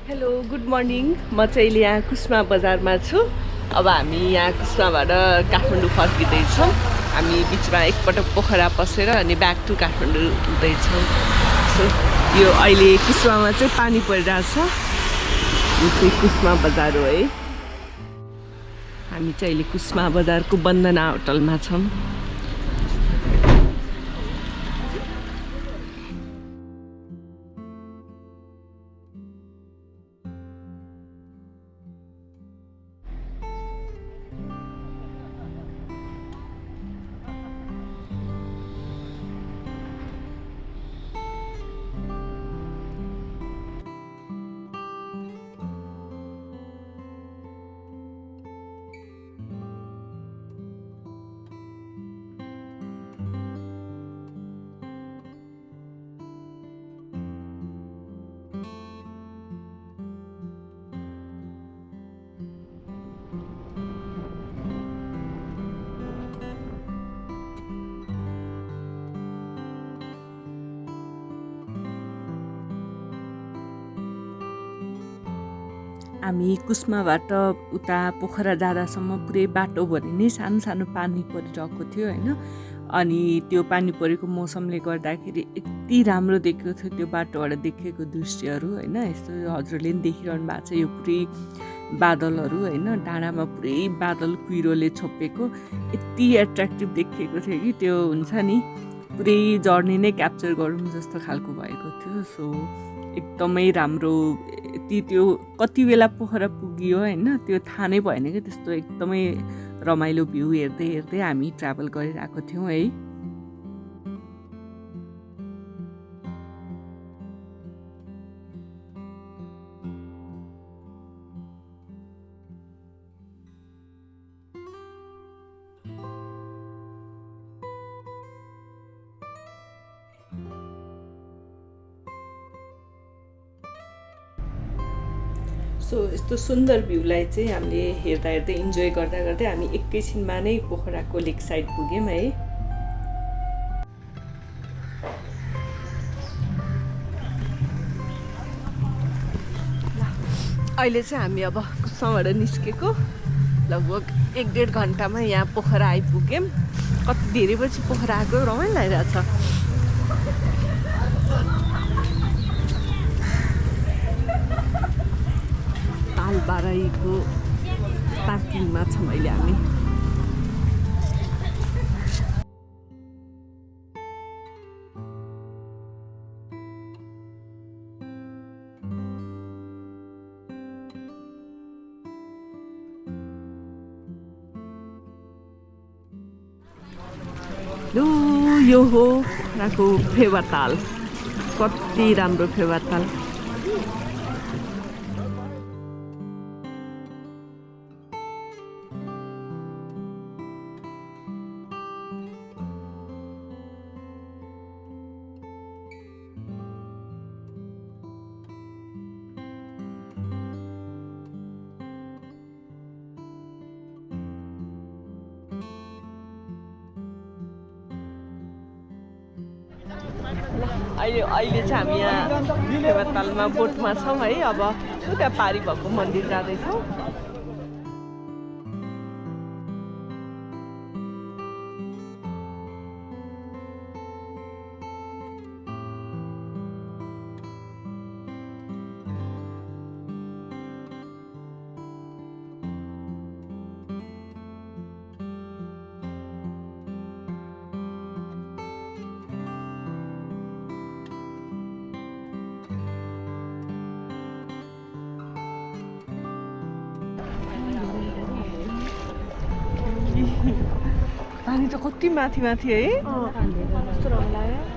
Hello good morning म चाहिँ यहाँ कुस्मा बजारमा छु। अब हामी यहाँ कुस्माबाट काठमाडौँ फर्किँदैछौँ। हामी बिचमा एकपटक पोखरा पसेर अनि ब्याक टु काठमाडौँ हुँदैछौँ। सो यो अहिले कुस्मामा चाहिँ पानी परिरहेछ। यो चाहिँ कुस्मा बजार हो है। हामी चाहिँ अहिले कुस्मा बजारको वन्दना होटलमा छौँ। हामी कुस्माबाट उता पोखरा जाँदासम्म पुरै बाटोभरि नै सानो सानो पानी परिरहेको थियो होइन। अनि त्यो पानी परेको मौसमले गर्दाखेरि यति राम्रो देखेको थियो त्यो बाटोबाट देखेको दृश्यहरू होइन। यस्तो हजुरले पनि देखिरहनु भएको छ यो पुरै बादलहरू होइन। डाँडामा पुरै बादल कुहिरोले छोपेको यति एट्र्याक्टिभ देखिएको थियो कि त्यो हुन्छ नि पुरै जर्नी नै क्याप्चर गरौँ जस्तो खालको भएको थियो। सो एकदमै राम्रो। यति त्यो कति बेला पोखरा पुगियो होइन त्यो थाहा नै भएन कि त्यस्तो एकदमै रमाइलो भ्यू हेर्दै हेर्दै हामी ट्राभल गरिरहेको थियौँ है। सो यस्तो सुन्दर भ्यूलाई चाहिँ हामीले हेर्दा हेर्दै इन्जोय गर्दा गर्दै हामी एकैछिनमा नै पोखराको लेक साइड पुग्यौँ है। अहिले चाहिँ हामी अब कुस्माबाट निस्केको लगभग 1-1.5 घन्टामा यहाँ पोखरा आइपुग्यौँ। कति धेरै पछि पोखरा आएको रमाइलो लागिरहेछ। बाराईको पार्किङमा छौँ अहिले हामी। यो हो पोखराको फेवाताल। कति राम्रो फेवाताल। अहिले चाहिँ हामी यहाँ फेवातालमा बोटमा छौँ है। अब त्यहाँ पारी भएको मन्दिर जाँदैछौँ। पानी त कति माथि माथि है। कस्तो राम्रो लाग्यो।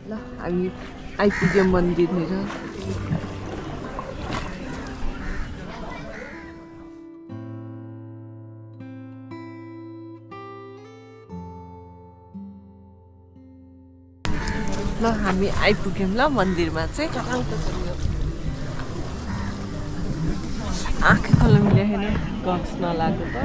ल हामी आइपुग्यौँ मन्दिरतिर। ल हामी आइपुग्यौँ ल मन्दिरमा चाहिँ। आँखै खोल्न मिलेको छैन गक्स नलागेको त।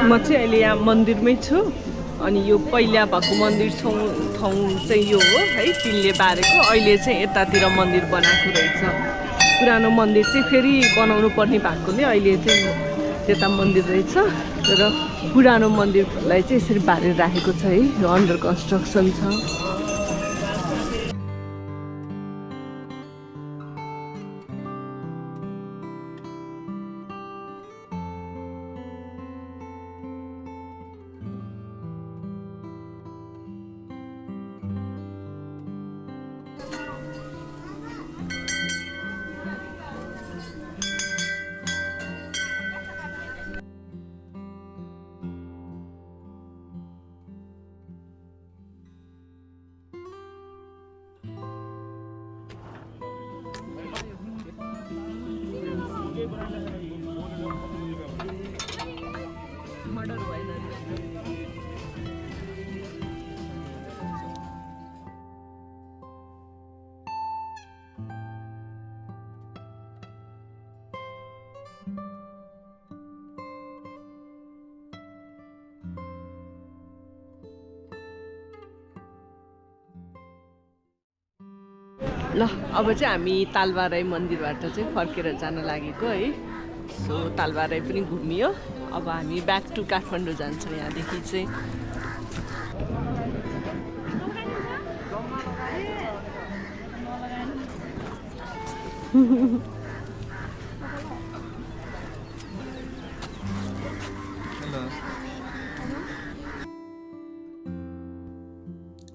म चाहिँ अहिले यहाँ मन्दिरमै छु अनि यो पहिला भएको मन्दिर ठाउँ चाहिँ यो हो है, तिनले बारेको। अहिले चाहिँ यतातिर मन्दिर बनाएको रहेछ। पुरानो मन्दिर चाहिँ फेरि बनाउनु पर्ने भएकोले अहिले चाहिँ त्यता मन्दिर रहेछ। तर पुरानो मन्दिरलाई चाहिँ यसरी बारेर राखेको छ है, यो अन्डर कन्स्ट्रक्सन छ। ल अब चाहिँ हामी तालबाराई मन्दिरबाट चाहिँ फर्केर जान लागेको है। सो तालबाराई पनि घुमियो। अब हामी ब्याक टु काठमाडौँ जान्छौँ यहाँदेखि चाहिँ।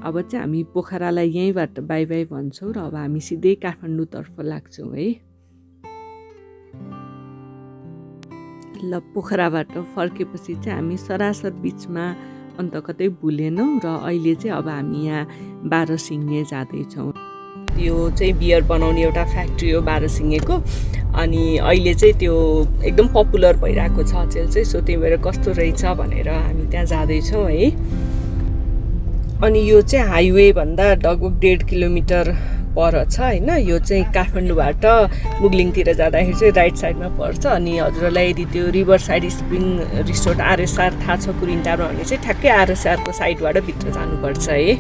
अब चाहिँ हामी पोखरालाई यहीँबाट बाई बाई भन्छौँ र अब हामी सिधै काठमाडौँतर्फ लाग्छौँ है। ल पोखराबाट फर्केपछि चाहिँ हामी सरासर बिचमा अन्त कतै भुलेनौँ र अहिले चाहिँ अब हामी यहाँ बाह्रसिङ्गे जाँदैछौँ। यो चाहिँ बियर बनाउने एउटा फ्याक्ट्री हो बाह्रसिङ्गेको। अनि अहिले चाहिँ त्यो एकदम पपुलर भइरहेको छ अचेल चाहिँ। सो त्यही भएर कस्तो रहेछ भनेर हामी त्यहाँ जाँदैछौँ है। अनि यो चाहिँ हाइवे भन्दा लगभग 1.5 किलोमिटर पर छ होइन। यो चाहिँ काठमाडौँबाट मुगलिङतिर जाँदाखेरि चाहिँ राइट साइडमा पर्छ। अनि हजुरलाई यदि त्यो river side spring resort RSR थाहा छ कुरिन्टारमा भने चाहिँ ठ्याक्कै आरएसआरको साइडबाट भित्र जानुपर्छ है।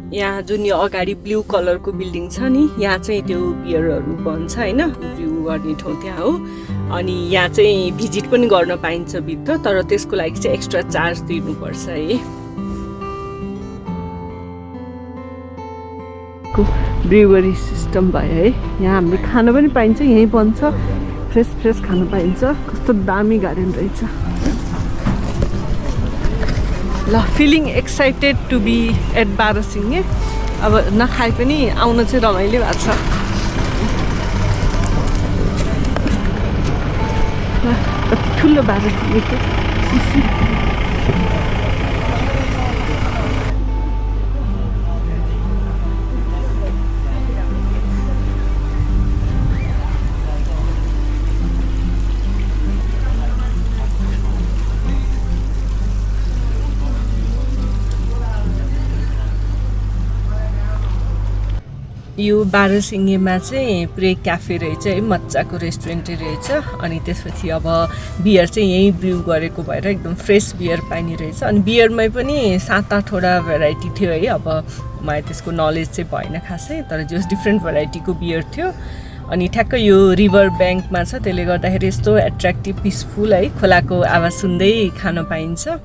यहाँ जुन यो अगाडि ब्लू कलरको बिल्डिङ छ नि, यहाँ चाहिँ त्यो बियरहरू बन्छ होइन, ब्रु गर्ने ठाउँ त्यहाँ हो। अनि यहाँ चाहिँ भिजिट पनि गर्न पाइन्छ भित्र, तर त्यसको लागि चाहिँ एक्स्ट्रा चार्ज दिनुपर्छ है। ब्रुवरी सिस्टम भयो है। यहाँ हामीले खाना पनि पाइन्छ, यहीँ बन्छ, फ्रेस खानु पाइन्छ। कस्तो दामी गार्डन रहेछ। ल feeling excited to be at Bahrasinge. अब नखाए पनि आउन चाहिँ रमाइलो भएको छ। कति ठुलो बाह्रसिङ्गेको यो बारहसिङ्गेमा चाहिँ पुरै क्याफे रहेछ है, मजाको रेस्टुरेन्टै रहेछ। अनि त्यसपछि अब बियर चाहिँ यहीँ ब्र्यु गरेको भएर एकदम फ्रेस बियर पाइने रहेछ। अनि बियरमै पनि 7-8वटा भेराइटी थियो है। अब मलाई त्यसको नलेज चाहिँ भएन खासै, तर जस डिफ्रेन्ट भेराइटीको बियर थियो। अनि ठ्याक्क यो रिभर ब्याङ्कमा छ, त्यसले गर्दाखेरि यस्तो एट्र्याक्टिभ पिसफुल है, खोलाको आवाज सुन्दै खान पाइन्छ।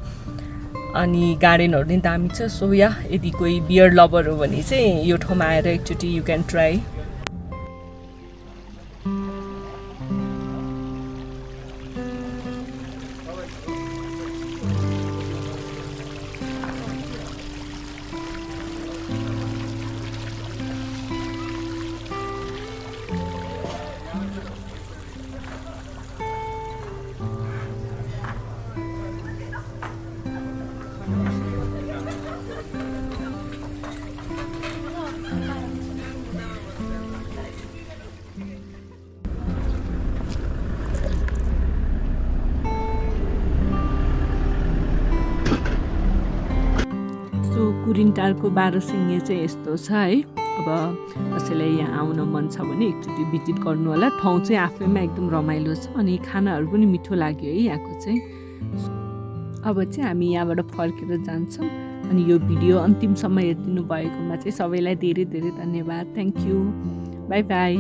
अनि गार्डनहरू नि दामी छ। सो यदि कोही बियर लभर हो भने चाहिँ यो ठाउँमा आएर एकचोटि यु क्यान ट्राई। कुरिन्टारको बारहसिङ्गे चाहिँ यस्तो छ है। अब कसैलाई यहाँ आउन मन छ भने एकचोटि भिजिट गर्नु होला। ठाउँ चाहिँ आफैमा एकदम रमाइलो छ अनि खानाहरू पनि मिठो लाग्यो है यहाँको चाहिँ। अब चाहिँ हामी यहाँबाट फर्केर जान्छौँ। अनि यो भिडियो अन्तिमसम्म हेरिदिनु भएकोमा चाहिँ सबैलाई धेरै धेरै धन्यवाद। Thank you. By by.